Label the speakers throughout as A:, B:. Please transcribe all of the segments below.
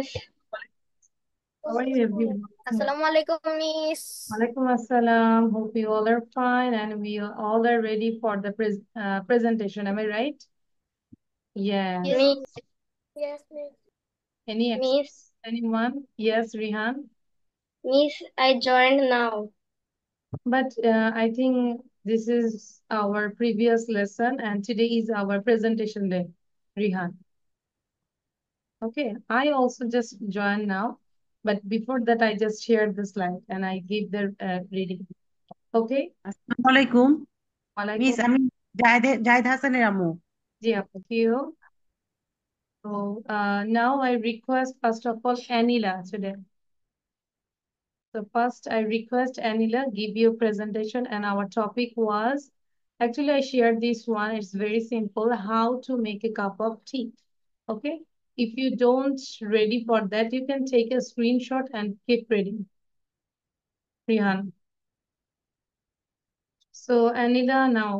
A: Miss.
B: How are you, everyone?
A: Assalamualaikum, Miss.
B: Walaikum assalam. Hope you all are fine and we all are ready for the presentation. Am I right?
A: Yes,
B: Yes.
A: Miss. Yes, Miss.
B: Any ex
A: Miss,
B: anyone? Yes, Rihan.
A: Miss, I joined now.
B: But I think this is our previous lesson and today is our presentation day, Rihan. Okay. I also just joined now, but before that I just shared the slide and I gave the reading. Okay.
C: আসসালামু আলাইকুম miss
B: Walaikum.
C: আমি জাহিদ হাসানের আম্মু
B: Ji, appu. So now I request first of all Anila today. So first I request Anila give you a presentation and our topic was actually I shared this one. It's very simple how to make a cup of tea. Okay. If you don't ready for that, you can take a screenshot and keep reading. Rihan. So Anila now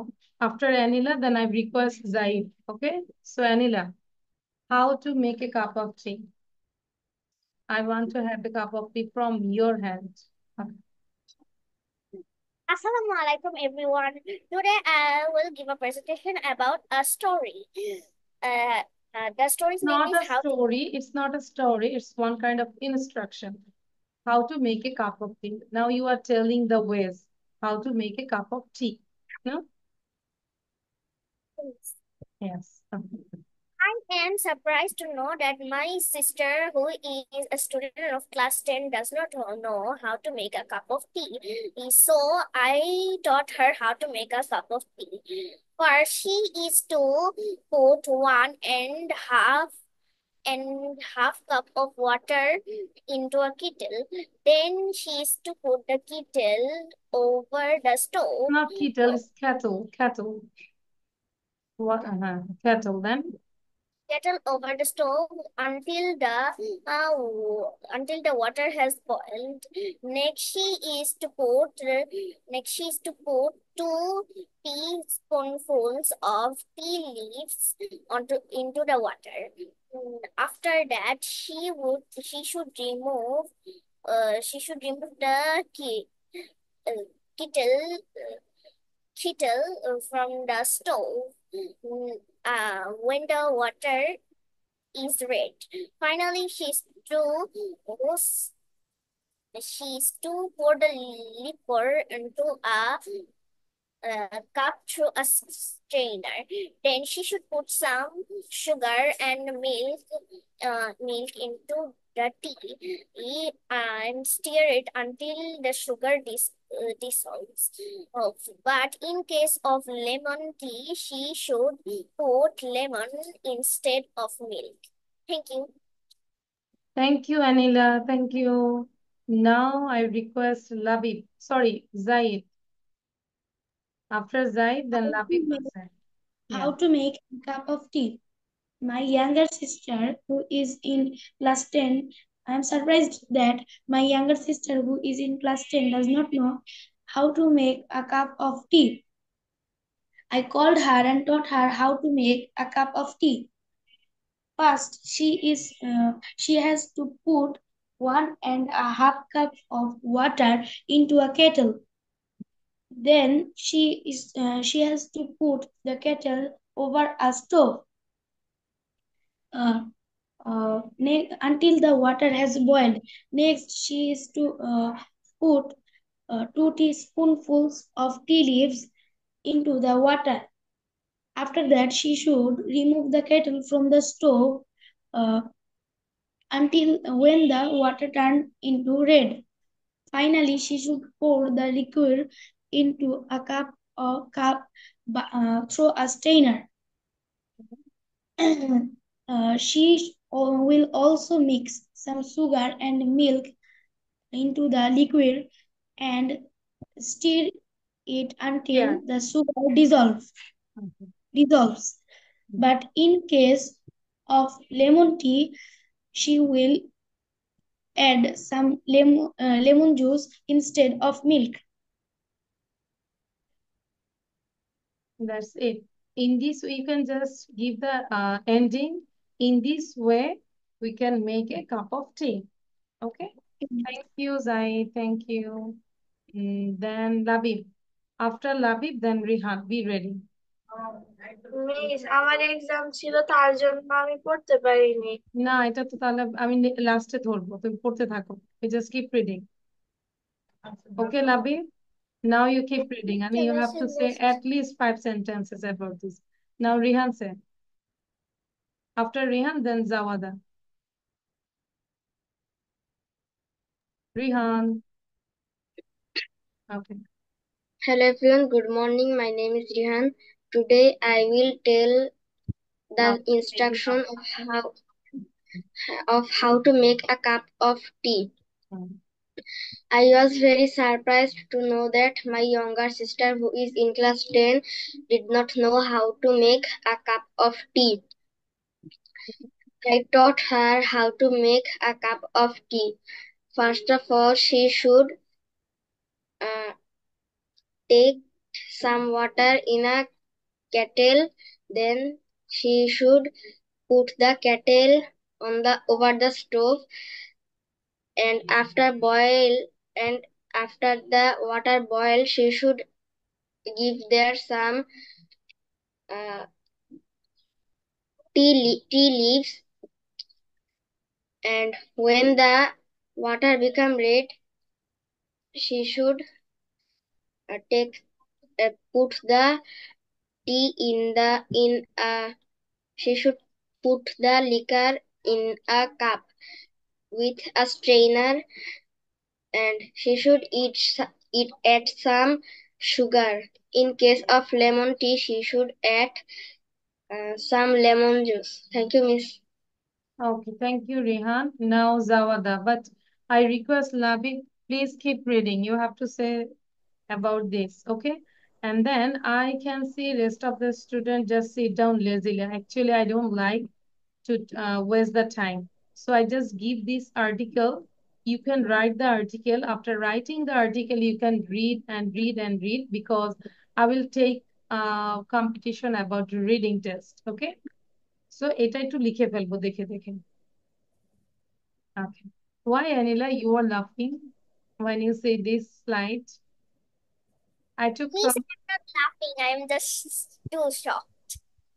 B: after Anila then I request Zaid. Okay. So Anila, how to make a cup of tea? I want to have a cup of tea from your hand.
D: Assalamualaikum everyone. Today I will give a presentation about a story. Uh, the story's name
B: Not
D: is
B: a
D: How to.
B: story. It's not a story. It's one kind of instruction. How to make a cup of tea. Now you are telling the ways how to make a cup of tea. No? Yes.
D: I am surprised to know that my sister, who is a student of class 10, does not know how to make a cup of tea. So I taught her how to make a cup of tea. First, she is to put 1.5 cup of water into a kettle. Then she is to put the kettle over the stove.
B: Not kettle, it's kettle. Kettle. What? Kettle then.
D: Kettle over the stove until the water has boiled. Next, she is to put 2 teaspoonfuls of tea leaves onto into the water. After that, she should remove the uh, kettle from the stove when the water is red. Finally, she's to pour the liquor into a cup through a strainer. Then she should put some sugar and milk into the tea and stir it until the sugar dissolves. But in case of lemon tea, she should put lemon instead of milk. Thank you.
B: Thank you, Anila. Thank you. Now I request Labib. Sorry, Zaid. After Zaid,
E: how
B: then
E: to
B: Labib will
E: make,
B: say.
E: how
B: Yeah.
E: to make a cup of tea. My younger sister, who is in class 10, I am surprised that my younger sister, who is in class 10, does not know how to make a cup of tea. I called her and taught her how to make a cup of tea. First, she has to put 1.5 cup of water into a kettle. Then she has to put the kettle over a stove uh, until the water has boiled. Next, she is to put 2 teaspoonfuls of tea leaves into the water. After that, she should remove the kettle from the stove uh, until when the water turned into red. Finally, she should pour the liquor into a cup through a strainer. She will also mix some sugar and milk into the liquid and stir it
B: Yeah.
E: until the sugar dissolves. But in case of lemon tea, she will add some lemon juice instead of milk.
B: That's it. In this way, you can just give the ending. In this way, we can make a cup of tea. Okay. Thank you, Zai. Thank you. Then Labib. After Labib, then Rihan. Be ready.
A: Miss আমার exam ছিল তার জন্য আমি পড়তে পারিনি।
B: না, এটা তো তাহলে আমি লাস্টে ধরবো, তুমি পড়তে থাকো। You just keep reading. Okay, Labib. Now you keep reading, and you have to say at least 5 sentences about this. Now Rihan say. After Rihan, then Zawada. Rihan. Okay.
A: Hello everyone, good morning. My name is Rihan. Today I will tell the instruction of how to make a cup of tea. I was very surprised to know that my younger sister, who is in class 10, did not know how to make a cup of tea. I taught her how to make a cup of tea. First of all, she should uh, take some water in a kettle. Then she should put the kettle on the over the stove, and after the water boil, she should give there some tea leaves, and when the water become red, she should put the tea in a she should put the liquor in a cup with a strainer, and she should add some sugar. In case of lemon tea, she should add some lemon juice. Thank you, Miss.
B: Okay, thank you, Rihan. Now Zawada, but I request Labib, please keep reading. You have to say about this, okay? And then I can see rest of the student just sit down lazily. Actually, I don't like to waste the time. So I just give this article. You can write the article. After writing the article, you can read and read and read, because I will take competition about reading test, okay? So এটা একটু লিখে ফেলবো দেখে দেখে। Okay. Why, Anila, you are laughing when you say this slide? I took
D: Miss,
B: from
D: I'm not laughing. I'm just too shocked.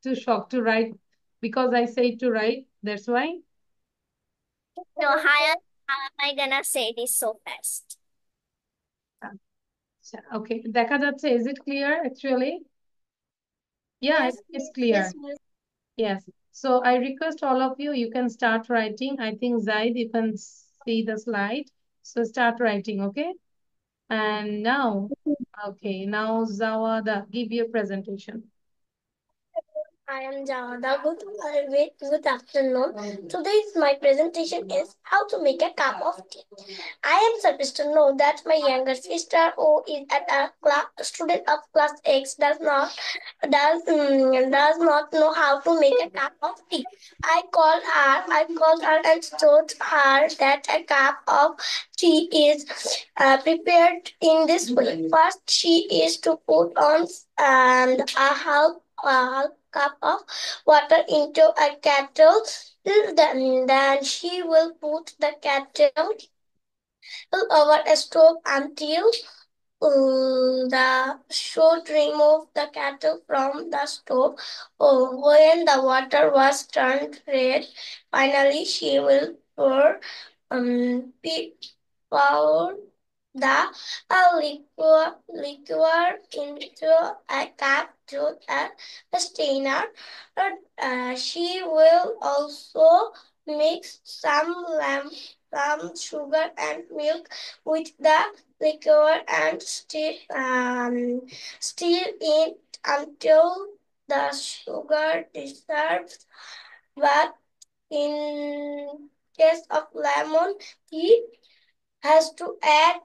B: too shocked to write, because I say to write. That's why.
D: No, how am I gonna say this so fast?
B: Okay. দেখা যাচ্ছে, is it clear actually? Yeah,
A: Yes,
B: it's clear.
A: yes, Miss.
B: Yes. So I request all of you, you can start writing. I think Zaid, you can see the slide. So start writing, okay? And now, okay, now Zawada, give your presentation.
A: I am Javada. Good afternoon. Today's my presentation is how to make a cup of tea. I am supposed to know that my younger sister, who is at a student of class 8, does not know how to make a cup of tea. I called her and told her that a cup of tea is prepared in this way. First, she is to put on a half cup of water into a kettle. Then she will put the kettle over a stove until the should remove the kettle from the stove. When the water was turned red, finally she will pour pour the liquor into a cup to a strainer. She will also mix some sugar and milk with the liquor and stir it until the sugar dissolves. But in case of lemon tea, has to add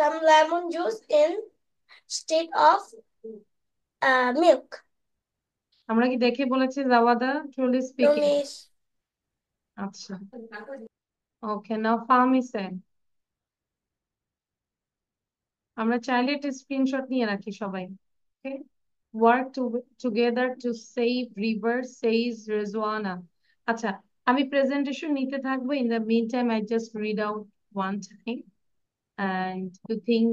A: some lemon juice instead of milk.
B: আমরা কি দেখে বলেছি জাওয়াদা? Truly
A: No,
B: speaking.
A: miss.
B: আচ্ছা। Okay, now Fahmi say. আমরা চাইলে একটা screenshot নিয়ে রাখি সবাই। Okay? Work together to save river, says Rizwana. আচ্ছা, আমি প্রেজেন্টেশন নিতে থাকবো। In the meantime, I just read out one time and you think,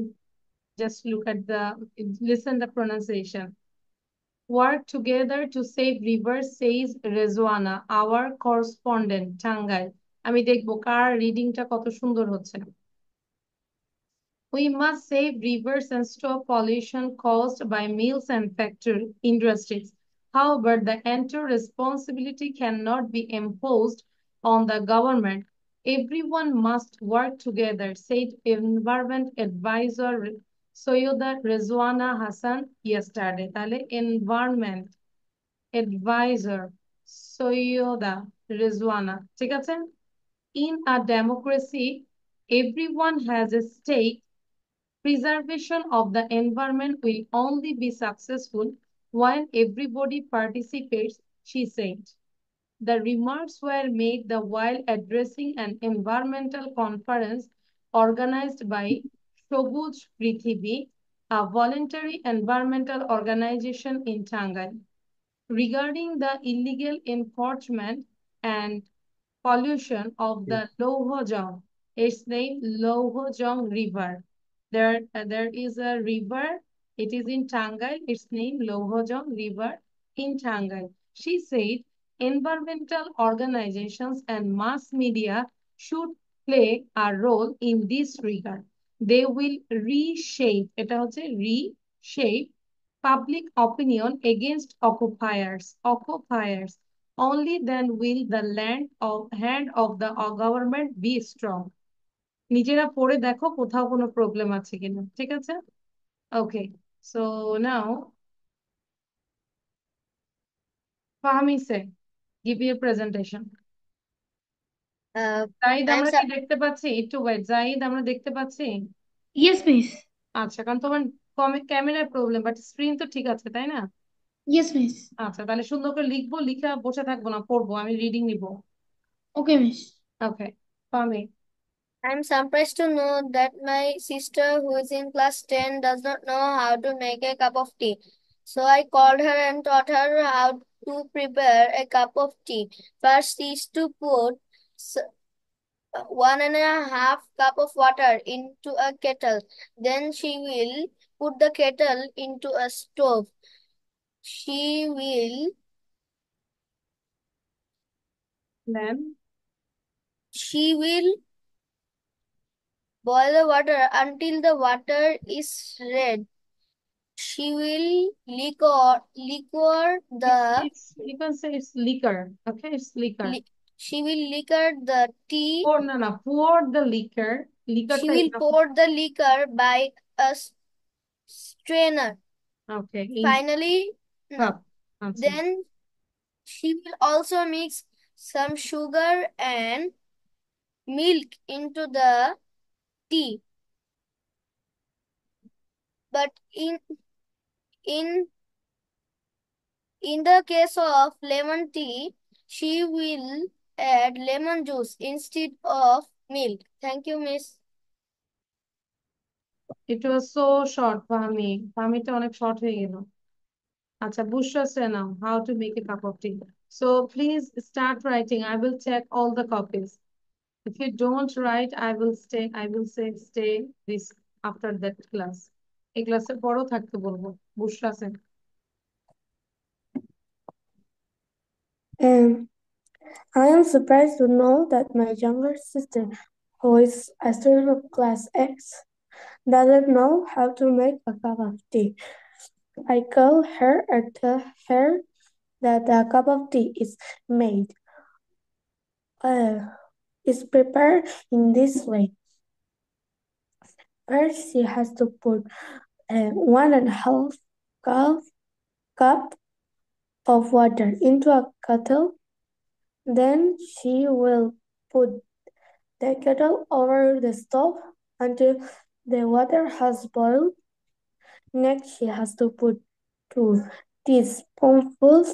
B: just look at listen the pronunciation. Work together to save rivers, says Rezwana, our correspondent, Tangai. আমি দেখবো কার রিডিংটা কত সুন্দর হচ্ছে। We must save rivers and stop pollution caused by mills and factory industries. However, the entire responsibility cannot be imposed on the government. Everyone must work together, said Environment Advisor Soyoda Rezwana Hassan yesterday. তাহলে Environment Advisor Soyoda Rezwana, ঠিক আছে? In a democracy, everyone has a stake. Preservation of the environment will only be successful when everybody participates, she said. The remarks were made while addressing an environmental conference organized by Shobuj Prithibi, a voluntary environmental organization in Tangai, regarding the illegal enforcement and pollution of the Lohojong. Its name Lohojong River. There is a river. It is in Tangai. Its name Lohojong River in Tangai. She said environmental organizations and mass media should play a role in this regard. They will reshape, এটা হচ্ছে reshape public opinion against occupiers. Only then will the hand of the government be strong. নিজেরা পড়ে দেখো কোথাও কোনো problem আছে কিনা, ঠিক আছে? Okay, so now Fahmi say, give your presentation. Zahid
A: I'm
B: আমরা
A: so
B: কি দেখতে পাচ্ছি? একটু ওয়েট, জাহিদ আমরা দেখতে পাচ্ছি?
E: Yes, miss.
B: আচ্ছা, কারণ তোমার ক্যামেরার প্রবলেম, বাট স্ক্রিন তো ঠিক আছে, তাই না?
E: Yes, miss.
B: আচ্ছা, তাহলে সুন্দর করে লিখবো, লিখে বসে থাকবো না, পড়বো, আমি রিডিং নিবো।
E: Okay, miss.
B: Okay, Fahmi.
A: I'm surprised to know that my sister, who is in class 10, does not know how to make a cup of tea. So I called her and taught her how to prepare a cup of tea. First, she is to put 1.5 cup of water into a kettle. Then she will put the kettle into a stove. She will
B: Then
A: she will boil the water until the water is red. She will liquor the
B: you can say it's liquor. Okay, it's liquor.
A: she will liquor the tea.
B: Pour, no, pour the liquor.
A: She will pour the liquor by a strainer.
B: Okay.
A: Finally,
B: Cup.
A: then she will also mix some sugar and milk into the tea. But in the case of lemon tea, she will add lemon juice instead of milk. Thank you, miss.
B: It was so short, Fahmi. Fahmiটা অনেক short হয়ে গেল। আচ্ছা, Bushra say now how to make a cup of tea. So please start writing. I will check all the copies. If you don't write, I will say stay this after that class. এই ক্লাসের পরও থাকতে বলবো। Bushra say.
E: I am surprised to know that my younger sister, who is a student of class X, doesn't know how to make a cup of tea. I call her and tell her that a cup of tea is prepared in this way. First, she has to put 1.5 cup of water into a kettle. Then she will put the kettle over the stove until the water has boiled. Next, she has to put 2 teaspoonfuls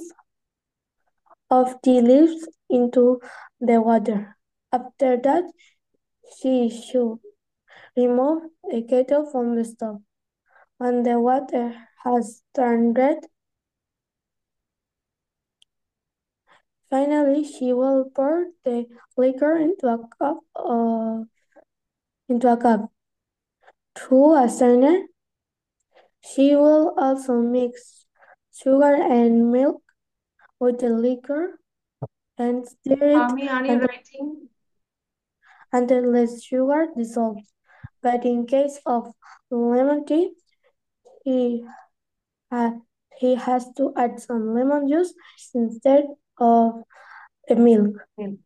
E: of tea leaves into the water. After that, she should remove the kettle from the stove. When the water has turned red, Finally, she will pour the liquor into a cup. Through a strainer, she will also mix sugar and milk with the liquor and stir it
B: Ami, are you writing?
E: until the sugar dissolves. But in case of lemon tea, he, uh, he has to add some lemon juice instead of the milk.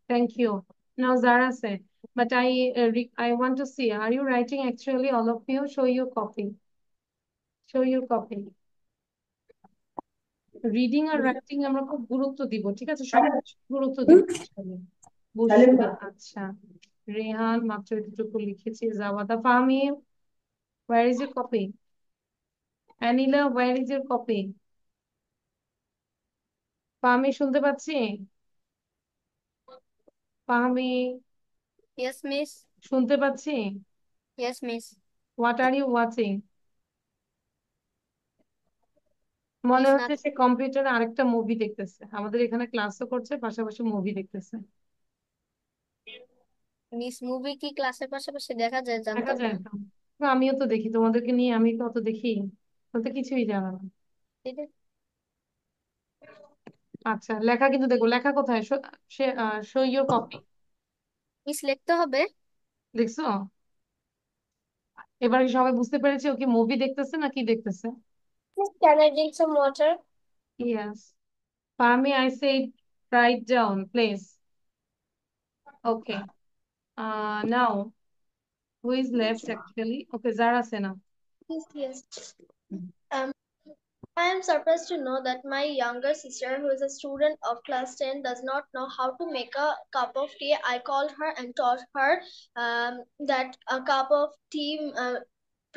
B: Thank you. Now Zara said, but I want to see, are you writing actually, all of you? Show your copy. Show your copy. Reading আর writing আমরা খুব গুরুত্ব দিব, ঠিক আছে? সব গুরুত্ব দিব আসলে। বুঝলি? আচ্ছা, রেহান মাত্র এতটুকু লিখেছি। জাওয়াদা, ফাহমি, where is your copy? অ্যানিলা, where is your copy? ফাহমি, শুনতে পাচ্ছি? ফাহমি,
D: Yes, miss.
B: শুনতে পাচ্ছি?
D: Yes, miss.
B: What are you watching? মনে
D: Miss,
B: হচ্ছে সে কম্পিউটারে আরেকটা মুভি দেখতেছে, আমাদের এখানে ক্লাসও করছে, পাশাপাশি মুভি দেখতেছে।
D: মিস মুভি কি ক্লাসের পাশাপাশি দেখা যায়
B: দেখা
D: জানতাম
B: যায়
D: না।
B: তো, তো আমিও তো দেখি, তোমাদেরকে নিয়ে আমি কত দেখি, তো কিছুই জানো না। আচ্ছা, লেখা কিন্তু দেখো, লেখা কোথায়? Show your copy.
D: মিস লিখতে হবে।
B: দেখছো? এবার কি সবাই বুঝতে পেরেছে ও কি মুভি দেখতেছে না কি দেখতেছে?
A: Miss, can I drink some water?
B: Yes. Fahmi, I said write down, please. Okay. Now, who is left actually? Okay, Zara Sena.
A: Yes. I am surprised to know that my younger sister, who is a student of class 10, does not know how to make a cup of tea. I called her and taught her that a cup of tea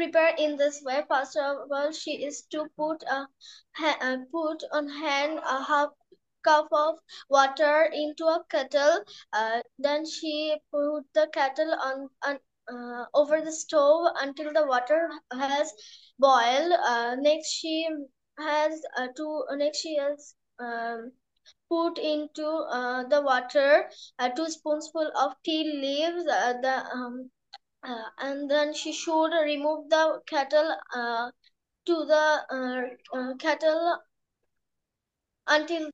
A: prepared in this way. First of all, she is to put on hand a half cup of water into a kettle. Then she put the kettle on over the stove until the water has boiled. Next she has put into the water 2 spoonsful of tea leaves. And then she should remove the kettle to the kettle until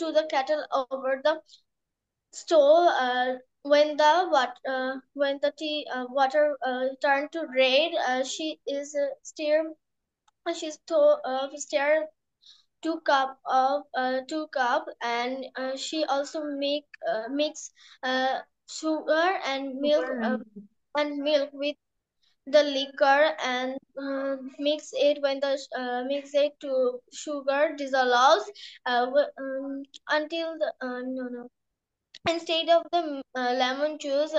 A: to the kettle over the stove. When the tea water turned to red, she stir 2 cup, and she also mix sugar and milk with the liquor, and mix it to sugar dissolves until the no, instead of the lemon juice.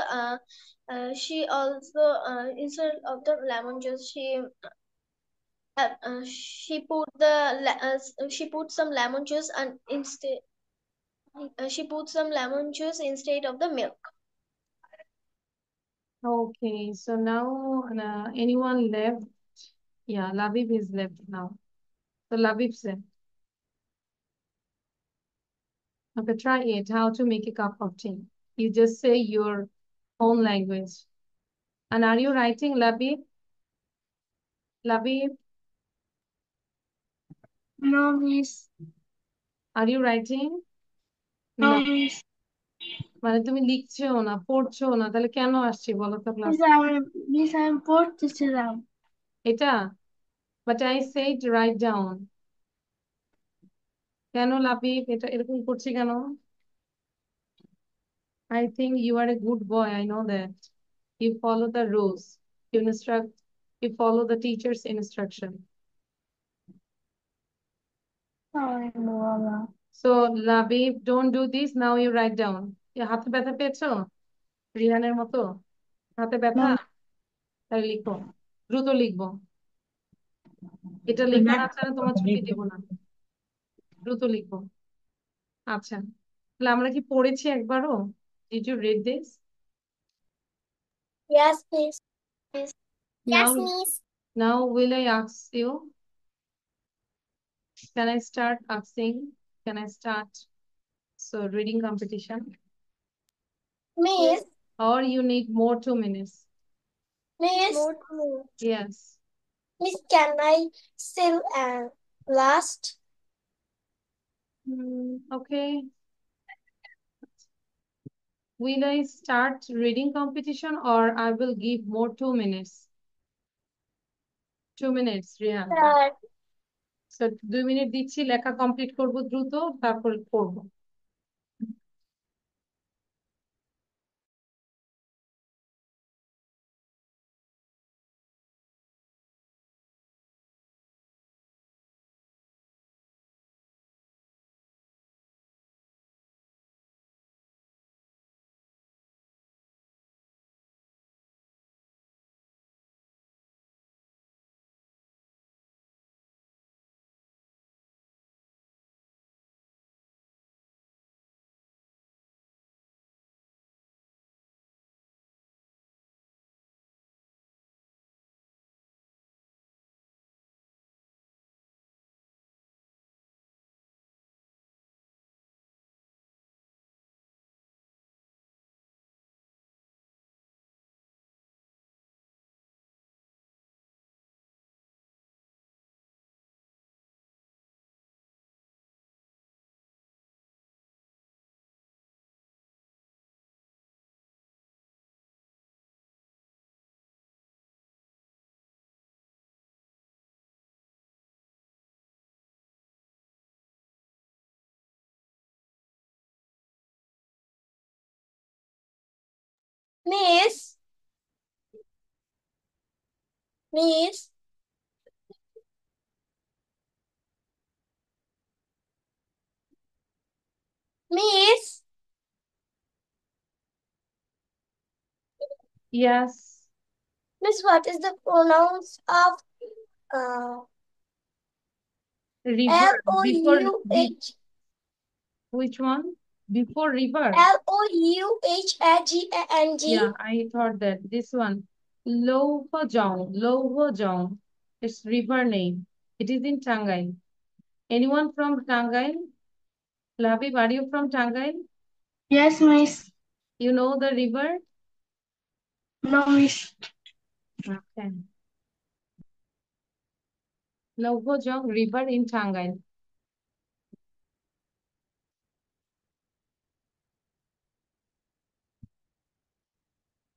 A: She also instead of the lemon juice, she put some lemon juice, and instead she put some lemon juice instead of the milk.
B: Okay, so now anyone left? Yeah, Labib is left now. So Labib said, okay, try it. How to make a cup of tea. You just say your own language. And are you writing, Labib? Labib,
E: No, miss.
B: are you writing?
E: No,
B: না,
E: miss.
B: মানে তুমি লিখছো না, পড়ছো না, তাহলে কেন আসছি বলো তো ক্লাস?
E: Miss, আমি পড়তেছিলাম।
B: এটা, but I said write down. কেন লাবিব এটা এরকম করছি কেন? I think you are a good boy, I know that. You follow the rules. You follow the teacher's instruction. So Labib, don't do this. Now you write down. হাতে ব্যথা পেয়েছো? রিহানের মতো হাতে ব্যথা? তাই লিখো, দ্রুত লিখবো। এটা লিখো না ছাড়া তোমার ছুটি দিব না, দ্রুত লিখবো। আচ্ছা, তাহলে আমরা কি পড়েছি একবারও? Did you read this?
A: Yes, please.
D: Yes,
B: Now,
D: miss.
B: now will I ask you? Can I start asking? Can I start? So reading competition.
A: Miss,
B: Or you need more 2 minutes.
A: Miss,
B: Yes.
A: Miss, can I still last?
B: Okay. Will I start reading competition or I will give more 2 minutes? 2 minutes, Rihan.
A: Start.
B: So 2 minute দিচ্ছি, লেখা complete করব দ্রুত, তারপর পড়বো।
A: Miss, Miss, Miss,
B: Yes.
A: Miss, what is the pronouns of
B: River. Before,
A: Louh?
B: which one? Before river.
A: Louhang?
B: Yeah, I thought that. This one. Lohojong. Lohojong. It's river name. It is in Tangail. Anyone from Tangail? Labib, are you from Tangail?
E: Yes, Miss.
B: You know the river?
E: No, Miss.
B: Okay. Lohojong River in Tangail.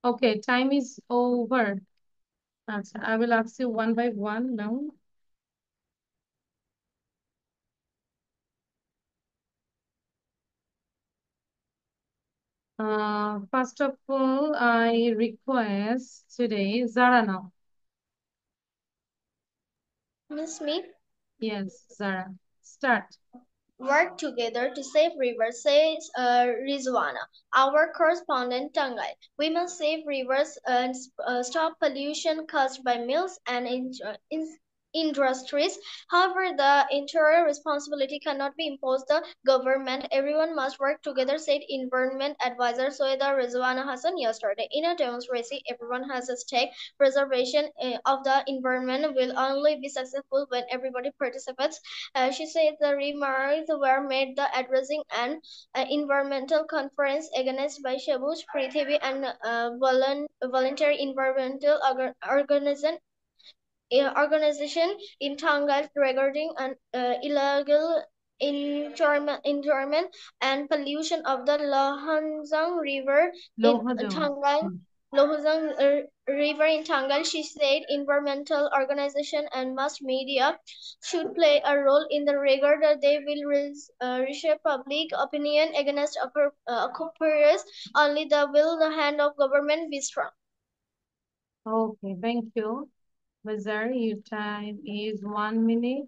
B: Okay, time is over. I will ask you one by one now. First of all, I request today Zara now.
A: Miss me.
B: Yes, Zara. Start.
A: Work together to save rivers, says Rizwana, our correspondent Tangai. We must save rivers and stop pollution caused by mills and industries. However, the entire responsibility cannot be imposed on the government. Everyone must work together, said Environment Advisor Soeda Rizwana Hassan yesterday. In a democracy, everyone has a stake. Preservation of the environment will only be successful when everybody participates. She said the remarks were made the addressing an environmental conference organized by Shabush Prithivi and voluntary environmental organization in Tangal regarding an illegal internment and pollution of the Lohanzang River in
B: Lohojong.
A: Tangal. Lohuzang River in Tangal, she said environmental organization and mass media should play a role in the regard that they will reshape public opinion against occupiers. Only the will the hand of government be strong.
B: Okay, thank you. Bazar, your time is 1 minute,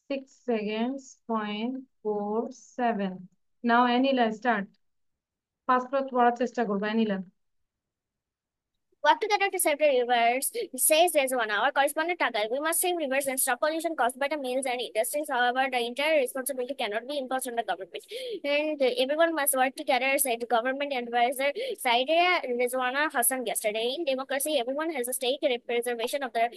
B: 6 seconds, 0.47. Now, Anila, start. Passport পড়ার চেষ্টা করবো, Anila.
D: Work together to save the rivers, says Rezwana, our correspondent Tagal. We must save rivers and stop pollution caused by the mills and industries. However, the entire responsibility cannot be imposed on the government. And everyone must work together, said the government advisor Saideh Rizwana Hassan yesterday. In democracy, everyone has a stake in the preservation of the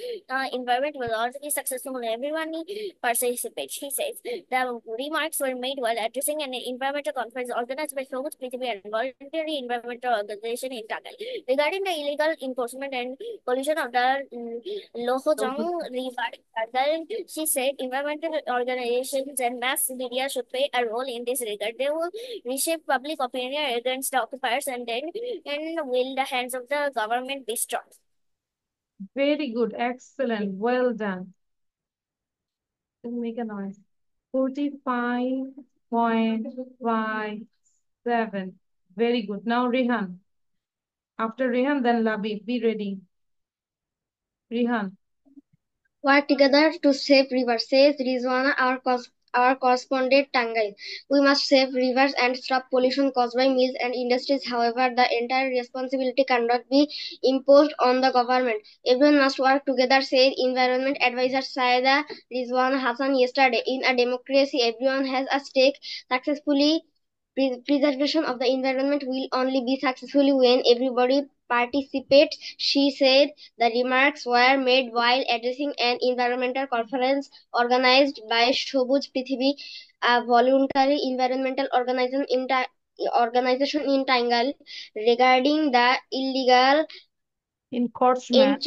D: environment will also be successful when everyone participates, he says. The remarks were made while addressing an environmental conference organized by Sobuj Prithvi and voluntary environmental organization in Tagal. Regarding the illegal enforcement and pollution of the Lohojong River, she said environmental organizations and mass media should play a role in this regard. They will reshape public opinion against the occupiers and will the hands of the government be strong.
B: Very good. Excellent. Well done. Make a noise. 45.57. Very good. Now Rehan. After Rehan, then Labib. Be ready. Rehan.
A: Work together to save rivers, says Rizwana, our correspondent Tangai. We must save rivers and stop pollution caused by mills and industries. However, the entire responsibility cannot be imposed on the government. Everyone must work together, said Environment Advisor Saida Rizwana Hassan yesterday. In a democracy, everyone has a stake. Successfully preservation of the environment will only be successful when everybody participates, she said. The remarks were made while addressing an environmental conference organized by Shobuj Prithivi, a voluntary environmental organization in Tangal, regarding the illegal
B: Encroachment.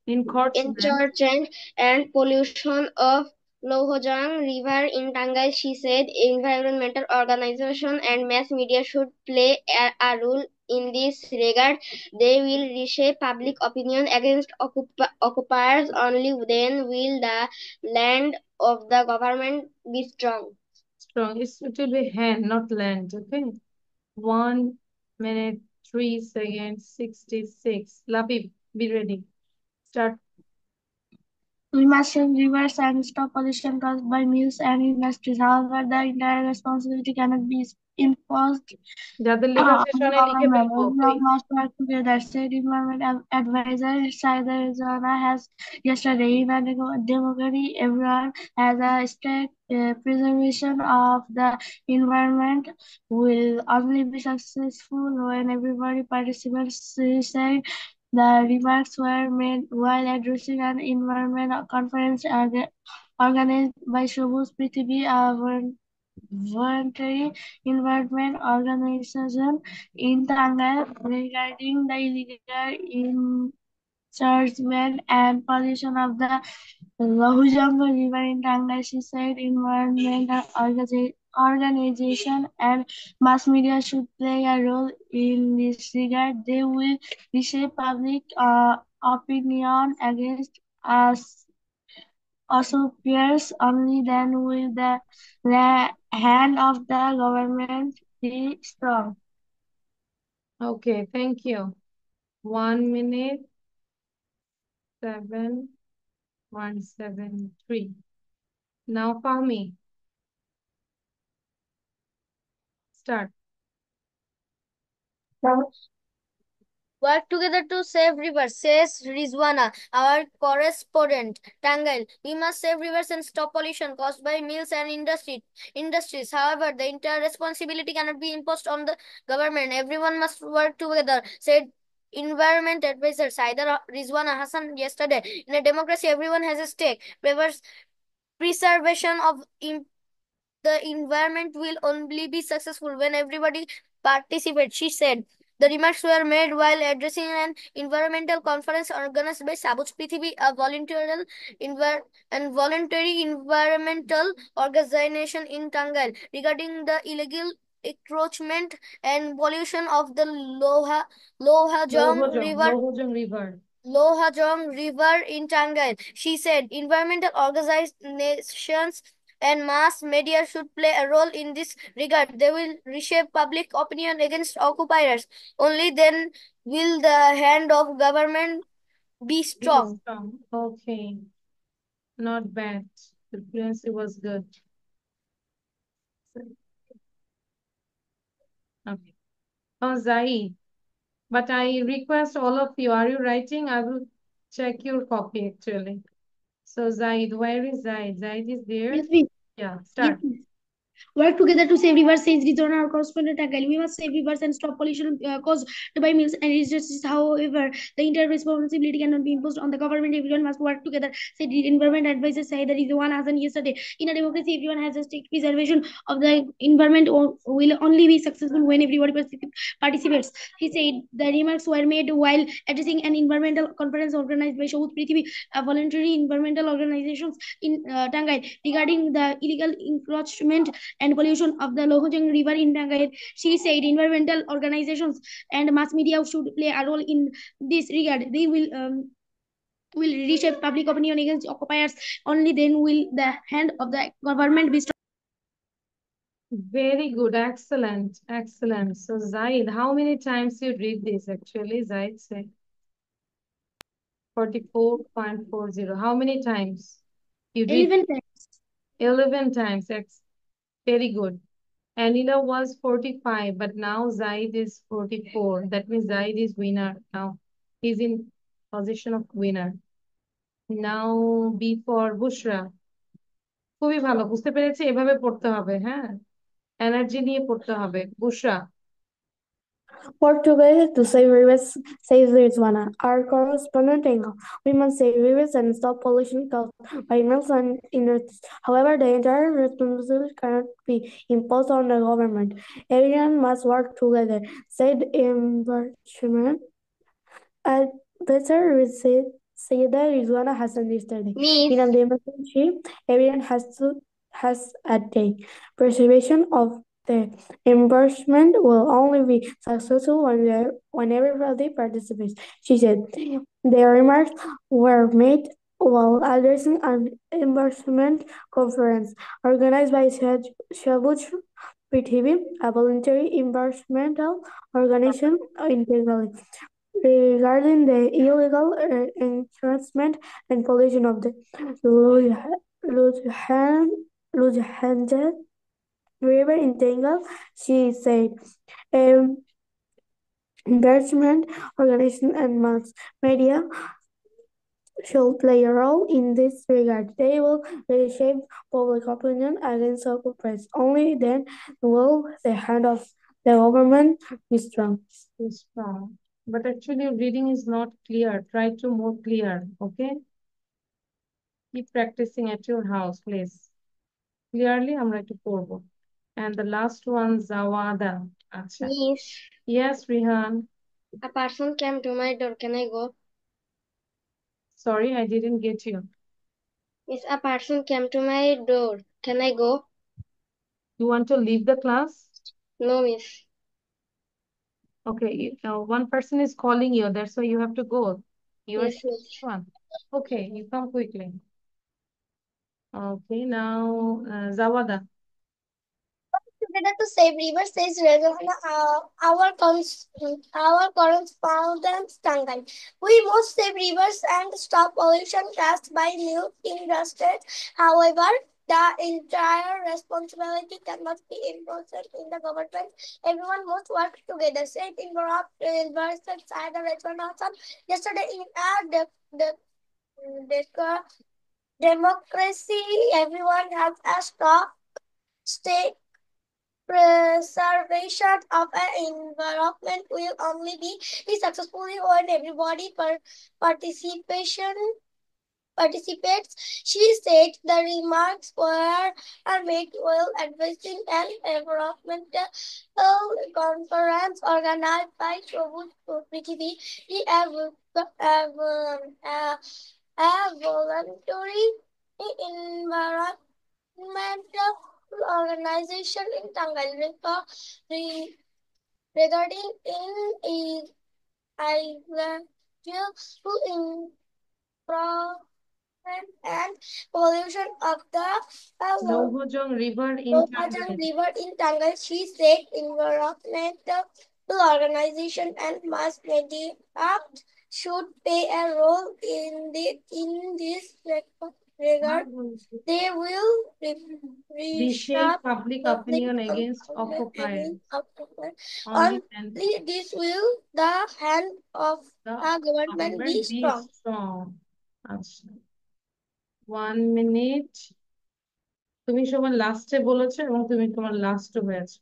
A: encroachment and pollution of Lohojang River in Tangai, she said. Environmental organizations and mass media should play a role in this regard. They will reshape public opinion against occupiers. Only then will the land of the government be strong.
B: Strong. It will be hand, not land. Okay. 1 minute, 3 seconds, 66. Labib, be ready. Start.
E: We must save rivers and stop pollution caused by mills and industries. However, the entire responsibility cannot be imposed
B: যাদের লেখা
E: on
B: শেষ
E: the
B: হয় নাই লিখে
E: government.
B: ফেলবো
E: Everyone
B: please.
E: must work together, said Environment Advisor Saida Rizwana has yesterday. In a democracy, everyone has a stake. Preservation of the environment will only be successful when everybody participates, she said. The remarks were made while addressing an environmental conference organized by Shobuz Prithivi, a voluntary environment organization in Tangal, regarding the illegal encroachment and pollution of the Lahujanga River in Tangai. She said environmental organization and mass media should play a role in this regard. They will reshape public opinion against us also peers. Only then will the hand of the government be strong.
B: Okay, thank you. 1 minute, 7.173. Now Fahmi. Start.
A: Work together to save rivers, says Rizwana, our correspondent. Tangal. We must save rivers and stop pollution caused by mills and industries. However, the entire responsibility cannot be imposed on the government. Everyone must work together, said Environment Advisor Saida Rizwana Hassan yesterday. In a democracy, everyone has a stake. Preservation of the environment will only be successful when everybody participates, she said. The remarks were made while addressing an environmental conference organized by Sabuj Prithivi, a voluntary environmental organization in Tangal, regarding the illegal encroachment and pollution of the Lohajong River. Lohajong River in Tangai. She said environmental organizations and mass media should play a role in this regard. They will reshape public opinion against occupiers. Only then will the hand of government be strong.
B: Okay. Not bad. The fluency was good. Okay. Oh, Zai. But I request all of you, are you writing? I will check your copy actually. So Zaid, where is Zaid? Zaid is there?
E: Yes, please.
B: Yeah,
E: Yes,
B: start.
E: please. Work together to save rivers, says Rizwan, our correspondent Tangal. We must save rivers and stop pollution caused by mills and industries. However, the entire responsibility cannot be imposed on the government. Everyone must work together, said the environment advisor Said Rizwan Hassan yesterday. In a democracy, everyone has a stake. Preservation of the environment will only be successful when everybody participates. He said the remarks were made while addressing an environmental conference organized by Shahud Prithvi, a voluntary environmental organizations in Tangai, regarding the illegal encroachment and pollution of the Lohojang River in Tangai. She said environmental organizations and mass media should play a role in this regard. They will reshape public opinion against occupiers. Only then will the hand of the government be strong.
B: Very good, excellent, excellent. So Zaid, how many times you read this actually? Zaid said 44.40. How many times? You read
E: 11 times.
B: 11 times. Very good. Anila was 45, but now Zaid is 44. That means Zaid is winner now. He's in position of winner. Now B for Bushra. খুবই ভালো, বুঝতে পেরেছি, এভাবে পড়তে হবে, হ্যাঁ, energy নিয়ে পড়তে হবে। বুশরা।
F: Work together to save rivers, says Rizwana, our correspondent Tango. We must save rivers and stop pollution caused by mills and industries. However, the entire responsibility cannot be imposed on the government. Everyone must work together, said Environment Advisor Sayyida Rizwana Hassan yesterday.
A: Miss,
F: In a democracy, everyone has a day. Preservation of the environment will only be successful when everybody participates, she said. The remarks were made while addressing an environment conference organized by Shabuj Prithvi, a voluntary environmental organization in Bengali, regarding the illegal encroachment and pollution of the Lujahanja River in Bengal, she said. Environment organizations and mass media should play a role in this regard. They will reshape public opinion against occupiers. Only then will the hand of the government be strong.
B: Is strong. But actually your reading is not clear. Try to more clear, okay? Keep practicing at your house, please. Clearly, আমরা একটু পড়বো. And the last one, Zawada. আচ্ছা.
A: Miss,
B: Yes, Rihan.
A: a person came to my door. Can I go?
B: Sorry, I didn't get you.
A: Miss, a person came to my door. Can I go?
B: You want to leave the class?
A: No, miss.
B: Okay, one person is calling you. That's why you have to go. You are
A: Yes, miss.
B: one. Okay, you come quickly. Okay, now Zawada.
D: Together to save rivers, says Rezana, our correspondent Tangai. We must save rivers and stop pollution caused by milk industries. However, the entire responsibility cannot be imposed in the government. Everyone must work together, said Environment Saida Rezana yesterday in democracy. Everyone has a stake. Preservation of an environment will only be successful when everybody participates. She said the remarks are made while addressing an environmental conference organized by Shobut Prithvi, a voluntary environmental organization in Tangal regarding and pollution of the
B: Lohojong River in
D: Lohojang
B: Tangai.
D: River in Tangal. She said environmental organization and mass media should play a role in this they will
B: reshape
D: reshape
B: public
D: public
B: opinion against occupiers.
D: Only
B: Only
D: this will the hand of
B: the
D: the government be
B: be
D: strong.
B: strong. আচ্ছা 1 minute তুমি সবার লাস্টে বলেছো এবং তুমি তোমার last হয়েছে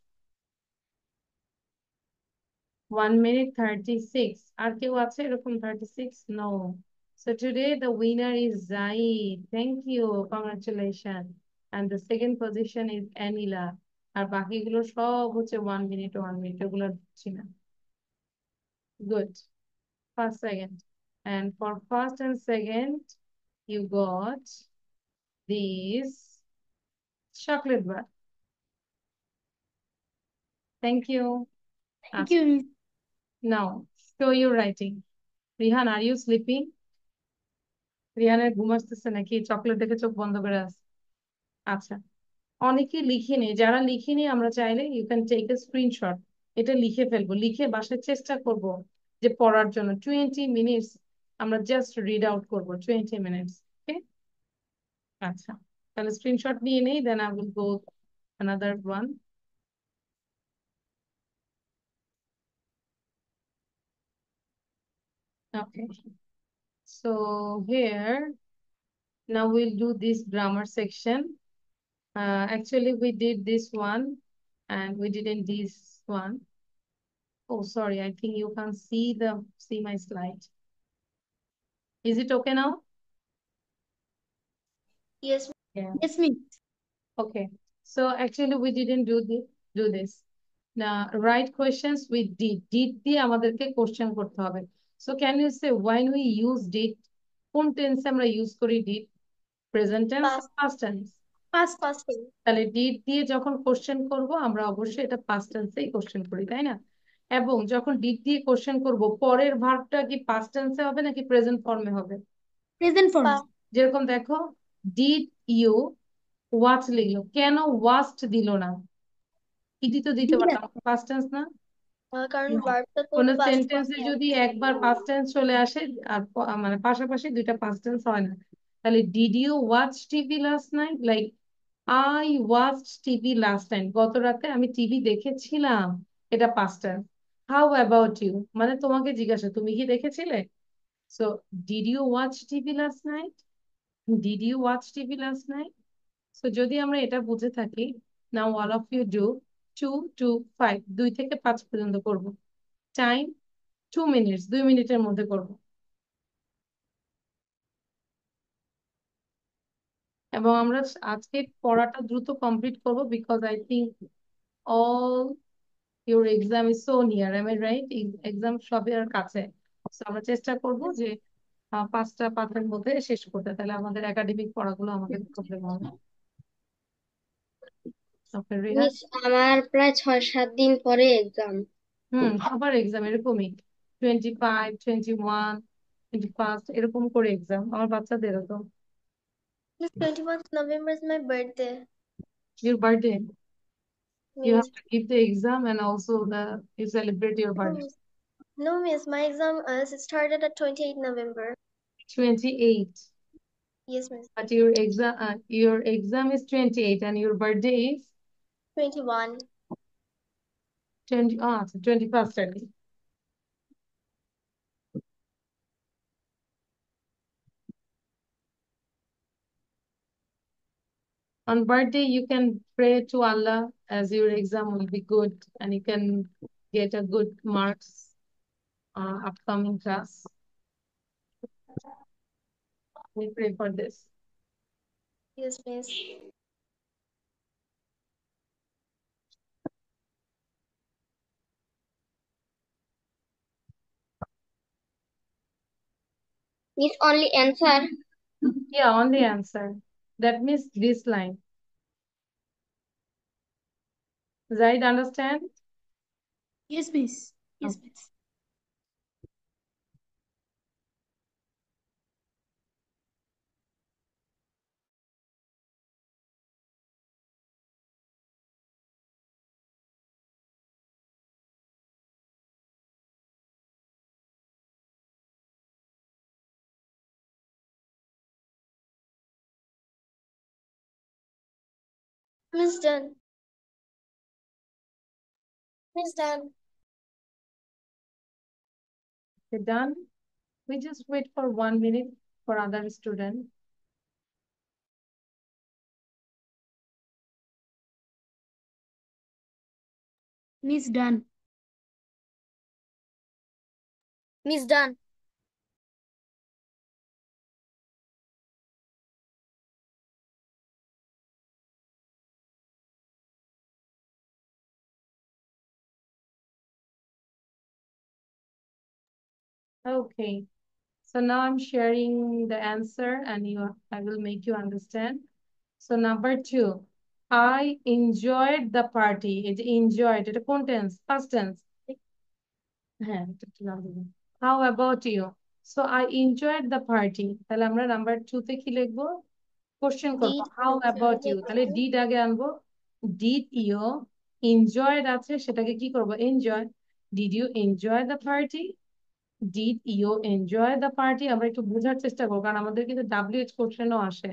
B: 1 minute 36 আর কেউ আছে এরকম 36 no so today the winner is Zaid thank you congratulations and the second position is Anila আর বাকিগুলো সব হচ্ছে 1 minute 1 minute এগুলো দিচ্ছি না good first second and for first and second you got this chocolate bar thank you
E: Thank you, Miss.
B: now show your writing Rihan are you sleeping রিহানের ঘুম আসতেছে নাকি chocolate দেখে চোখ বন্ধ করে আছে আচ্ছা অনেকে লিখিনি যারা লিখিনি আমরা চাইলে you can take a screenshot এটা লিখে ফেলবো লিখে বাসায় চেষ্টা করব যে পড়ার জন্য 20 মিনিটস আমরা জাস্ট রিড আউট করবো 20 মিনিটস ওকে আচ্ছা তাহলে স্ক্রিনশট নিয়ে নেই then I will go another one okay so here now we'll do this grammar section actually we did this one and we didn't this one. Oh, sorry. I think you can see my slide. Is it okay now?
D: Yes.
B: Yeah.
E: Yes, Miss.
B: Okay. So actually we didn't do this. Now write questions with did. Did দিয়ে আমাদেরকে question করতে হবে. So can you say when we use did কোন tense আমরা use করি did? Present tense or past tense?
D: Past.
B: তাহলে did দিয়ে যখন কোশ্চেন করব আমরা অবশ্যই এটা পাস্ট টেন্সেই কোশ্চেন করি তাই না এবং যখন did দিয়ে কোশ্চেন করব পরের ভার্বটা কি পাস্ট টেন্সে হবে নাকি প্রেজেন্ট ফর্মে হবে
E: Present form.
B: যেরকম দেখো did you watch লিখলো কেন watched দিল না ইডি তো দিতে পারতাম পাস্ট টেন্স না
D: কারণ ভার্বটা তো
B: কোন
D: past
B: সেন্টেন্সে যদি একবার পাস্ট টেন্স চলে আসে আর মানে পাশাপাশি দুইটা পাস্ট টেন্স হয় না তাহলে did you watch TV last night like I watched TV last night গত রাতে আমি টিভি দেখেছিলাম এটা past tense how about you মানে তোমাকে জিজ্ঞাসা তুমি কি দেখেছিলে so did you watch TV last night did you watch TV last night so যদি আমরা এটা বুঝে থাকি now all of you do 2 to 5 2 থেকে 5 পর্যন্ত করব টাইম 2 মিনিটস 2 মিনিটের মধ্যে করব এবং আমরা আজকে পড়াটা দ্রুত কমপ্লিট করব because I think all your exam is so near am I right exam সবের কাছে তো আমরা চেষ্টা করব যে 5টা পাঠের মধ্যে শেষ করতে তাহলে আমাদের একাডেমিক পড়াগুলো আমাদের প্রবলেম হবে ওকে রিহা
A: মিস আমার প্রায় 6-7 দিন পরে এক্সাম
B: সবার এক্সাম এরকমই 25 21 21 এরকম করে এক্সাম আমার বাচ্চাদেরও তো
D: Miss, 21st November is my birthday.
B: your birthday you
D: Miss.
B: have to give the exam and also you celebrate your birthday
D: No, Miss, my exam started at 28 November.
B: 28
D: Yes, Miss.
B: but your exam is 28 and your birthday is
D: 21.
B: 20 ah 21st I think. On birthday you can pray to Allah as your exam will be good and you can get a good marks upcoming class we pray for this
D: Yes, Miss.
A: Miss only answer
B: yeah only answer that means this line Zaid understand
E: Yes, Miss. Yes,
B: Okay.
E: Miss.
D: Miss done. Miss done.
B: Okay, done. We just wait for 1 minute for other student.
E: Miss done.
D: Miss done.
B: Okay. So now I'm sharing the answer and I will make you understand. So number 2, I enjoyed the party. It enjoyed. It কোন tense? Past tense. হ্যাঁ, এটা একটু নাম দিবেন। How about you? So I enjoyed the party. তাহলে আমরা number 2 তে কি লিখবো? কোশ্চেন করবো।
D: Did
B: How about you? তাহলে did আগে আনবো। Did you enjoyed আছে সেটাকে কি করবো? Enjoy. Did you enjoy the party? Did you enjoy the party? আমরা একটু বোঝার চেষ্টা করবো কারণ আমাদের কিন্তু WH কোশ্চেনও আসে।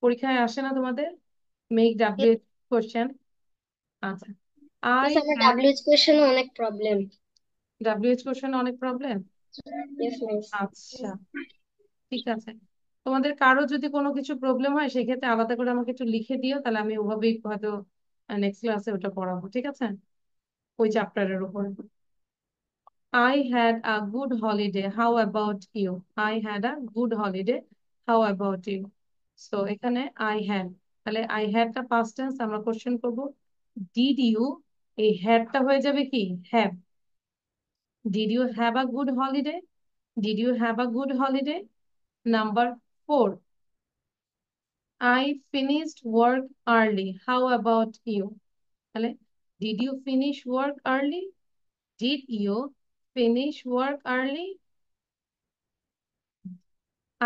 B: পরীক্ষায় আসে না তোমাদের? Make WH question. আচ্ছা। I
A: Yes, আমার
B: had
A: WH question অনেক প্রবলেম।
B: WH কোশ্চেন অনেক প্রবলেম।
A: Yes, miss.
B: আচ্ছা, ঠিক আছে। তোমাদের কারো যদি কোনো কিছু প্রবলেম হয় সেক্ষেত্রে আলাদা করে আমাকে একটু লিখে দিও, তাহলে আমি ওভাবেই হয়তো নেক্সট ক্লাসে ওটা পড়াবো, ঠিক আছে? ওই চ্যাপ্টারের উপর। I had a good holiday. How about you? I had a good holiday. How about you? So এখানে I had, তাহলে I had টা past tense, আমরা কোশ্চেন করব did you, এই had টা হয়ে যাবে কি have. Did you have a good holiday? Did you have a good holiday? Number 4, I finished work early. How about you? তাহলে did you finish work early? Did you finish work early?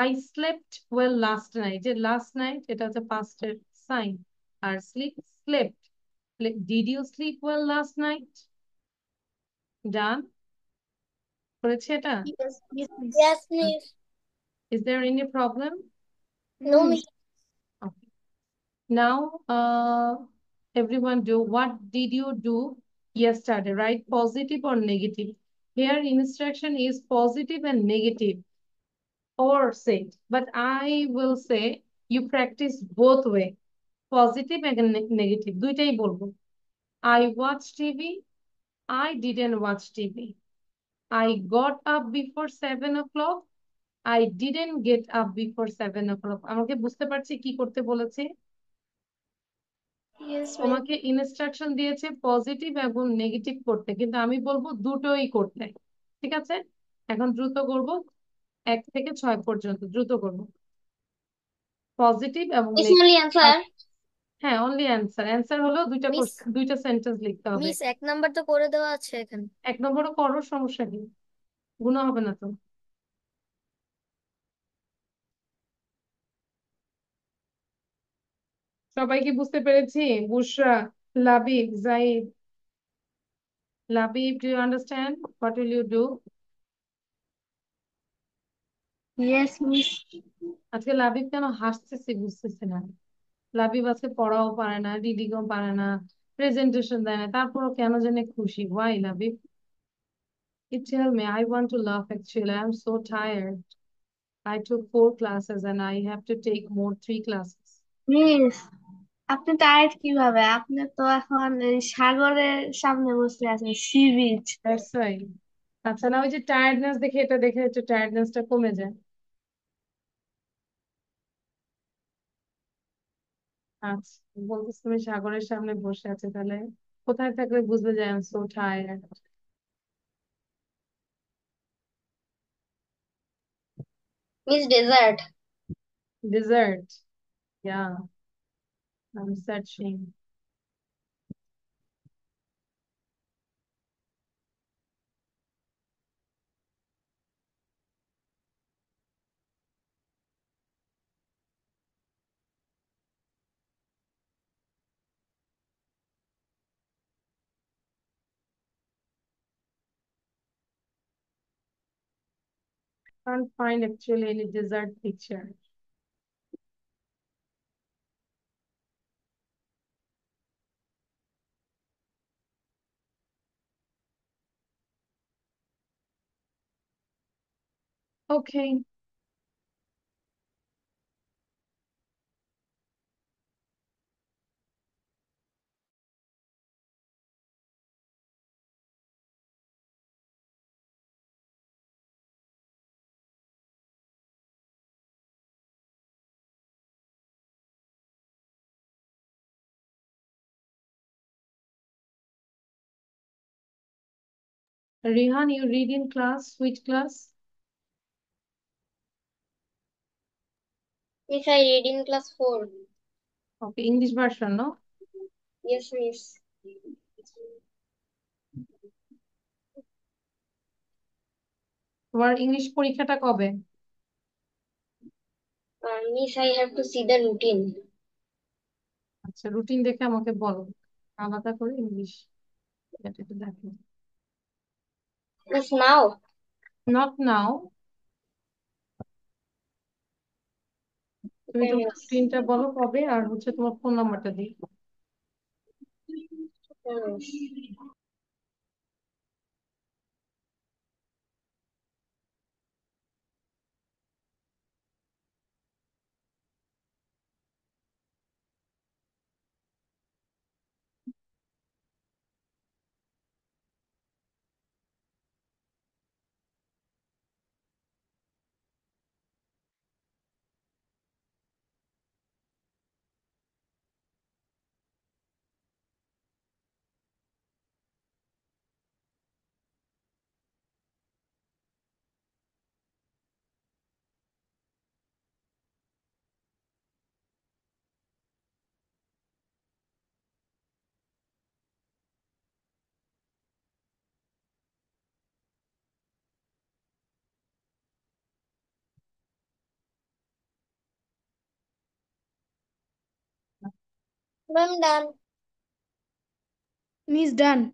B: I slept well last night. যে last night এটা হচ্ছে past এর sign R slept. Did you sleep well last night? Done? করেছে এটা?
E: Yes, yes, miss.
D: Yes, miss.
B: Is there any problem?
D: No,
E: No,
D: miss.
B: Okay. Now, everyone do, what did you do yesterday, right? Positive or negative? Here instruction is positive and negative or said, but I will say you practice both way, positive and negative. দুইটাই বলবো। I watch TV. I didn't watch TV. I got up before 7 o'clock. I didn't get up before 7 o'clock. আমাকে বুঝতে পারছি কি করতে বলেছে?
E: yes, miss.
B: তোমাকে instruction দিয়েছে পজিটিভ এবং নেগেটিভ করতে, কিন্তু আমি বলবো দুটোই করতে, ঠিক আছে? এখন দ্রুত করব, 1 থেকে 6 পর্যন্ত দ্রুত করব। পজিটিভ এবং
A: It's
B: নেগেটিভ।
A: only answer.
B: হ্যাঁ, অনলি অ্যান্সার। অ্যান্সার হলো
D: মিস
B: দুইটা সেন্টেন্স লিখতে হবে।
D: মিস 1 নাম্বার তো করে দেওয়া আছে এখানে।
B: 1 নম্বরও করো, সমস্যা কি? গুণা হবে না তো। সবাই কি বুঝতে পেরেছি? বুশরা, Labib, zaid, Labib, do you understand? What will you do?
E: Yes, miss.
B: আজকে লাবিব কেন হাসতেছে বুঝতেছে না। লাবিব আজকে পড়াও পারে না, রিডিংও পারে না, প্রেজেন্টেশন দেয় না, তারপরও কেন জানে খুশি। Why, Labib? You tell me. I want to laugh actually. I'm so tired. I took 4 classes and I have to take more 3 classes.
E: Miss আপনি টায়ার্ড কিভাবে? আপনি তো এখন এই সাগরের সামনে বসে আছেন, সি বিচ।
B: That's why. আচ্ছা, না ওই যে টায়ার্ডনেস দেখে এটা দেখে একটু টায়ার্ডনেসটা কমে যায়। আচ্ছা, বলতেছি তুমি সাগরের সামনে বসে আছে, তাহলে কোথায় থাকলে বুঝবে যে I am so tired?
A: Miss Desert.
B: Dessert. Yeah, I'm searching. Can't find actually any dessert picture. Okay. Rehan, you read in class? Which class?
A: Miss, I read in class 4.
B: Okay, English version, no?
A: Yes, miss.
B: তোমার English পরীক্ষাটা কবে?
A: Miss, I have to see the routine.
B: আচ্ছা, routine দেখে আমাকে বলো, আলাদা করে English এটা দেখো।
A: Miss, now?
B: Not now. তুমি
A: Okay,
B: তোমার
A: miss.
B: রুটিনটা বলো কবে, আর হচ্ছে তোমার ফোন নাম্বারটা দিই।
A: Okay, miss.
D: I'm done.
E: Miss done.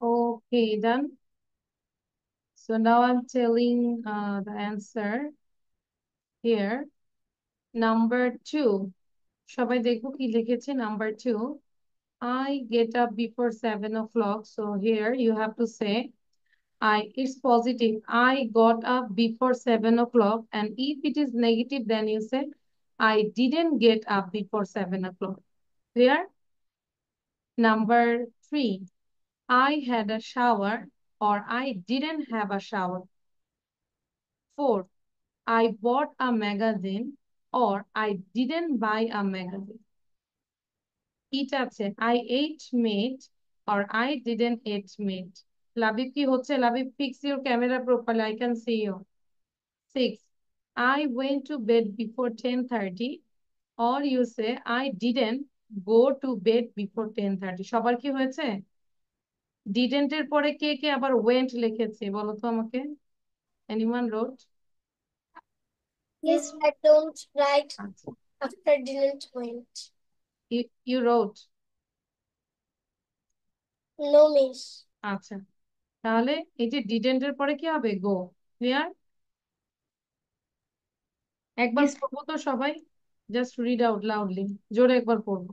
B: Okay, done. So now I'm telling the answer here. Number 2. সবাই দেখো কি লিখেছে number 2. I get up before 7 o'clock. So here you have to say it's positive. I got up before 7 o'clock. And if it is negative, then you say I didn't get up before 7 o'clock. Clear? Number 3. I had a shower or I didn't have a shower. 4. I bought a magazine or I didn't buy a magazine. Each আছে I ate meat or I didn't eat meat. Labib কি হচ্ছে? Labib, fix your camera properly. I can see you. 6. I went to bed before 10:30 or you say I didn't go to bed before 10:30. সবার কি হয়েছে? Didn't এর পরে কে কে আবার went লিখেছে বলো তো আমাকে? Anyone wrote?
D: Yes, I don't write
B: আচ্ছা,
D: after didn't went.
B: you wrote.
D: No, miss.
B: আচ্ছা, তাহলে এই যে didn't এর পরে কি হবে? Go. Clear? একবার
E: Yes.
B: পড়বো তো সবাই, জাস্ট রিড আউট লাউডলি, জোরে একবার পড়বো,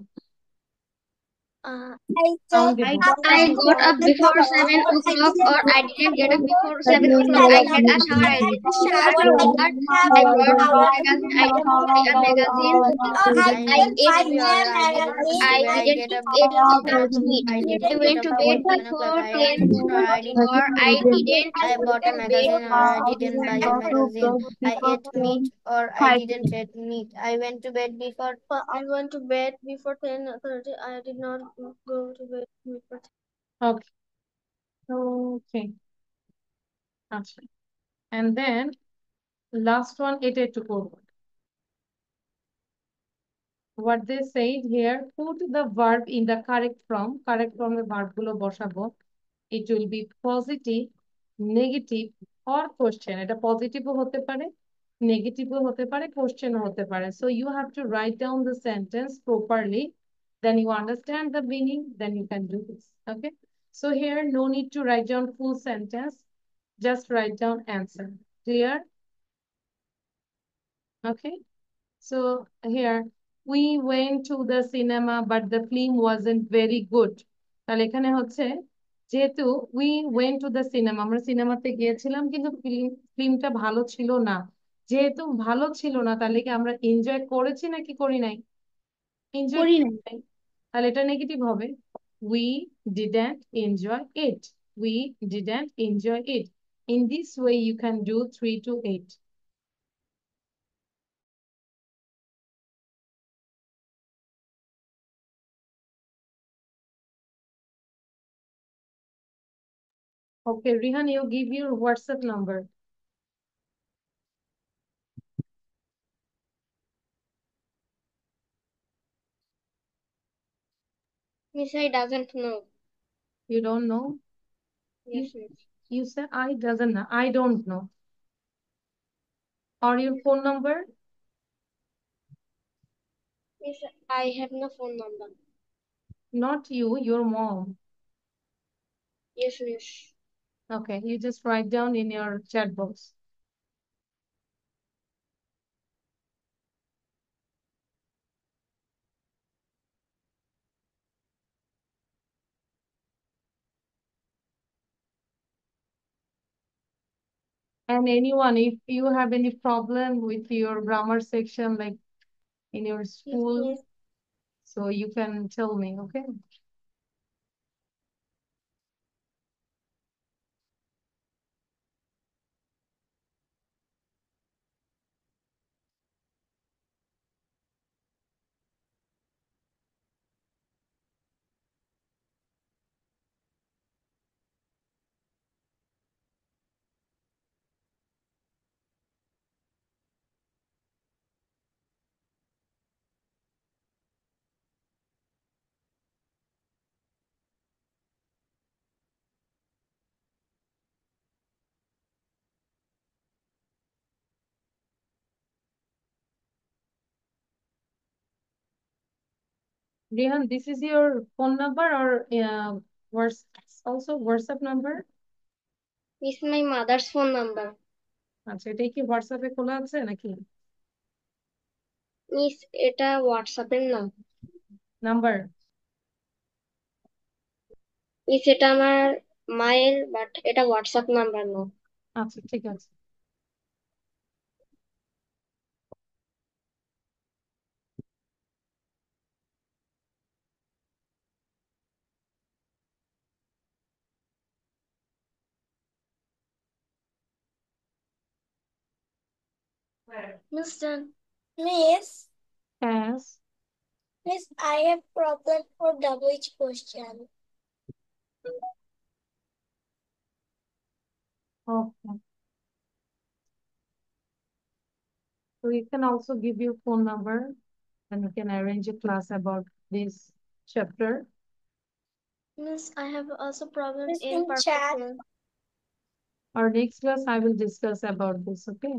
D: I
B: সাউন্ড
D: got
B: দিব।
D: up
A: I got up before 7 o'clock or I didn't get up before 7 o'clock. I had a shower. I didn't have a shower. I bought a magazine. I didn't buy a magazine. I ate meat. I didn't eat meat. I went to bed before 10 o'clock or I didn't
F: I bought a
A: go to bed
F: magazine or I didn't buy a magazine. I ate meat or I didn't eat meat. I went to bed before.
A: I went to bed before 10:30. I did not go to bed before 10.
B: ওকে ওকে আচ্ছা, and then last one এটা একটু করবো। What they said here, put the verb in the correct form. Correct form A verb গুলো বসাবো। It will be positive, negative or question. এটা positive ও হতে পারে, negative ও হতে পারে, question ও হতে পারে। So you have to write down the sentence properly. Then you understand the meaning, then you can do this. Okay. So here, no need to write down full sentence. Just write down answer. Clear? Okay. So here, we went to the cinema but the film wasn't very good. তাহলে এখানে হচ্ছে যেহেতু we went to the cinema আমরা সিনেমাতে গিয়েছিলাম কিন্তু ফিল্মটা ভালো ছিল না, যেহেতু ভালো ছিল না তাহলে কি আমরা এনজয় করেছি নাকি করি নাই? এনজয়
E: করি নাই।
B: নাই। তাহলে এটা নেগেটিভ হবে, we didn't enjoy it, we didn't enjoy it. In this way you can do 3 to 8. Okay, Rihan, you give your WhatsApp number.
A: Miss, I doesn't know.
B: You don't know?
A: Yes, miss.
B: You said I doesn't know. I don't know. Or your phone number?
A: Miss, I have no phone number.
B: Not you, your mom.
A: Yes, miss.
B: Okay, you just write down in your chat box. And anyone, if you have any problem with your grammar section, like in your
A: Yes,
B: school,
A: miss.
B: so you can tell me, okay? Rehan, this is your phone number or also WhatsApp number?
A: Miss, my mother's phone number.
B: আচ্ছা, এটাই কি হোয়াটসঅ্যাপে খোলা আছে নাকি?
A: Miss, এটা হোয়াটসঅ্যাপের নাম।
B: নাম্বার?
A: মিস, এটা আমার মায়ের, বাট এটা হোয়াটসঅ্যাপ নাম্বার না।
B: আচ্ছা, ঠিক আছে।
A: Miss, done.
D: Miss,
B: Yes.
D: Miss, I have problem for WH question.
B: Okay. So you can also give your phone number and you can arrange a class about this chapter.
A: Miss, I have also problems
D: Miss,
A: in
D: in
A: perfect
D: chat.
A: tense.
B: Our next class, I will discuss about this, okay?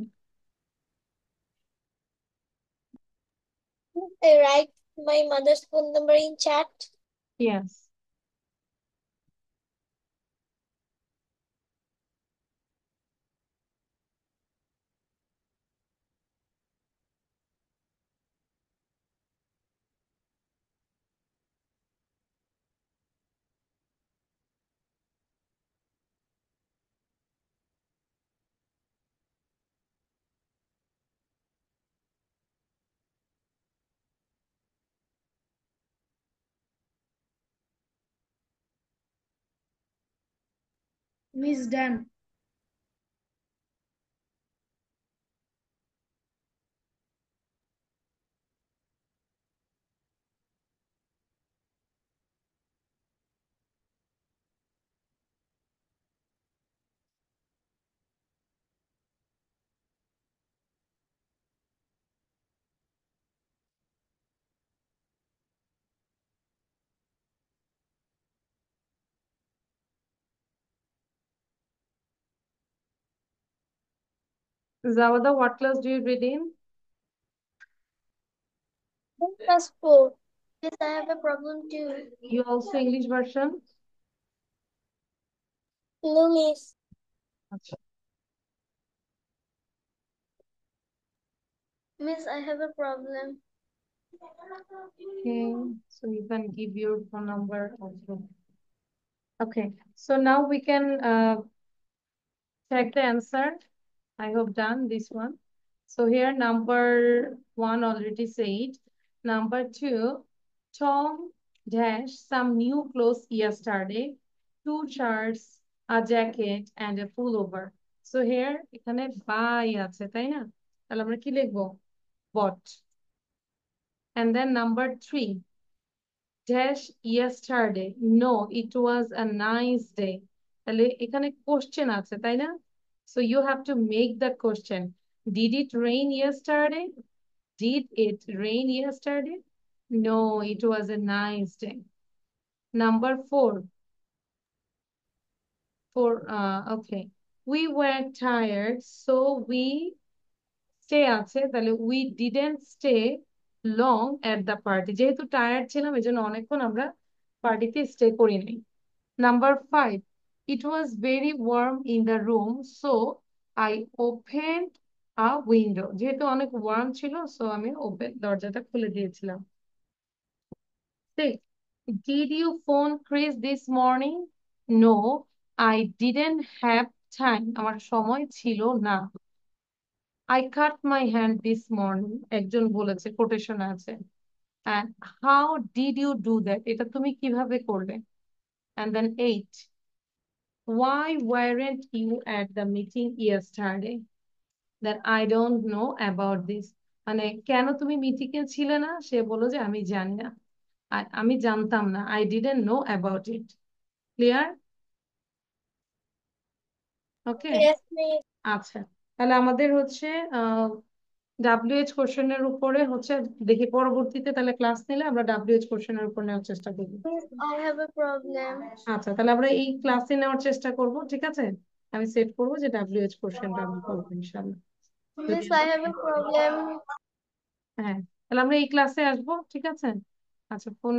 D: I write my mother's phone number in chat.
B: Yes.
E: Miss, done.
B: Zawada, what class do you read in?
D: Class 4.
A: Yes, I have a problem too.
B: You also English version?
D: No, Miss.
B: আচ্ছা।
A: Miss, I have a problem.
B: Okay, so you can give your phone number also. Okay, so now we can check the answer. I hope done this one. So here number one already said. Number two, Tom dash some new clothes yesterday, 2 shirts, a jacket, and a pullover. So here এখানে buy আছে, তাই না? তাহলে আমরা কি লিখবো? Bought. And then number three, dash yesterday. No, it was a nice day. তাহলে এখানে question আছে, তাই না? So you have to make the question. Did it rain yesterday? Did it rain yesterday? No, it was a nice day. Number four. Okay. We were tired, so we stay আছে তাহলে we didn't stay long at the party. যেহেতু tired ছিলাম এজন্য অনেকক্ষণ আমরা পার্টিতে stay করি নাই। Number five, it was very warm in the room, so I opened a window. যেহেতু অনেক ওয়ার্ম ছিল, so আমি দরজাটা খুলে দিয়েছিলাম। Six, did you phone Chris this morning? No, I didn't have time. আমার সময় ছিল না। I cut my hand this morning. একজন বলেছে, কোটেশন আছে। And how did you do that? এটা তুমি কিভাবে করলে? And then 8, why weren't you at the meeting yesterday? That I don't know about this. মানে কেন তুমি মিটিং এ ছিলে না? সে বলল যে আমি জানি না। আমি জানতাম না। I didn't know about it. Clear? Okay.
A: Yes, miss.
B: আচ্ছা, তাহলে আমাদের হচ্ছে WH কোশ্চেনের উপরে হচ্ছে দেখি পরবর্তীতে তাহলে ক্লাস নিলে আমরা WH কোশ্চেনের উপর নেওয়ার চেষ্টা করব।
A: Miss, I have a problem.
B: আচ্ছা, তাহলে আমরা এই ক্লাসে নেওয়ার চেষ্টা করব, ঠিক আছে? আমি সেট করবো যে WH কোশ্চেনটা আমরা করবো ইনশাআল্লাহ।
A: Miss, I have a problem.
B: হ্যাঁ, তাহলে আমরা এই ক্লাসে আসবো, ঠিক আছে? আচ্ছা, কোন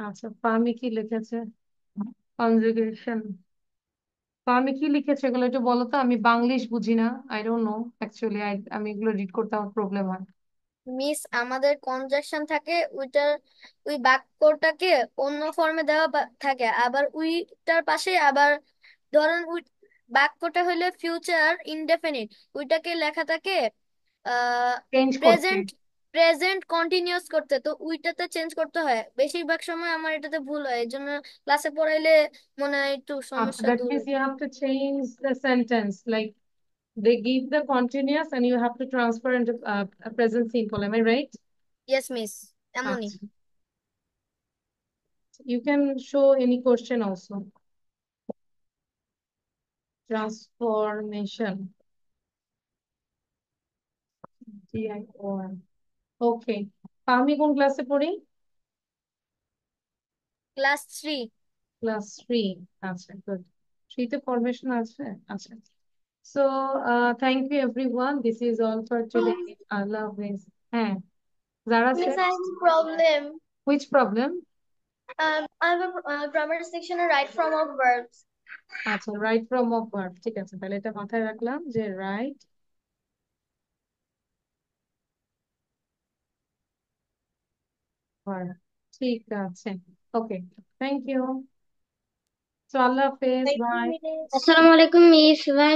B: আচ্ছা, পামি কি লিখেছে? কনজুগেশন। পামি কি লিখেছে এগুলো একটু বলো তো, আমি বাংলিশ বুঝি না, আই ডোন্ট নো অ্যাকচুয়ালি। আমি এগুলো রিড করতে আমার প্রবলেম হয়।
A: মিস, আমাদের কনজাকশন থাকে ওই বাক্যটাকে অন্য ফর্মে দেওয়া থাকে, আবার ওইটার পাশে আবার ধরেন ওই বাক্যটা হলে ফিউচার ইনডেফিনিট, ওইটাকে লেখা থাকে
B: চেঞ্জ করতে।
A: প্রেজেন্ট প্রেজেন্ট কন্টিনিউয়াস করতে, তো ওইটাতে চেঞ্জ করতে হয়। বেশিরভাগ সময় আমার এটাতে ভুল হয়, এই জন্য ক্লাসে পড়াইলে মনে হয় একটু সমস্যা
B: That
A: দূর
B: means
A: হয়।
B: you have to change the sentence. Like they give the continuous and you have to transfer into a present simple. Am I right?
A: Yes miss, এমনই।
B: আচ্ছা। You can show any question also. Transformation. TION. Okay. আমি কোন ক্লাসে পড়ি?
A: Class 3।
B: Class 3। আচ্ছা, good. 3 তে formation আছে। আচ্ছা। So, thank you everyone. This is all for today. Allah Hafiz. হ্যাঁ, Zara
A: Miss,
B: said.
A: I have a problem.
B: Which problem?
A: I have a grammar section right from of verbs.
B: আচ্ছা, right from of verb. ঠিক আছে, তাহলে এটা মাথায় রাখলাম যে right verb. ঠিক আছে, okay, thank you. So, Allah Hafiz.
A: Thank you,
B: Bye.
A: Miss. Assalamu alaikum, Miss. Bye.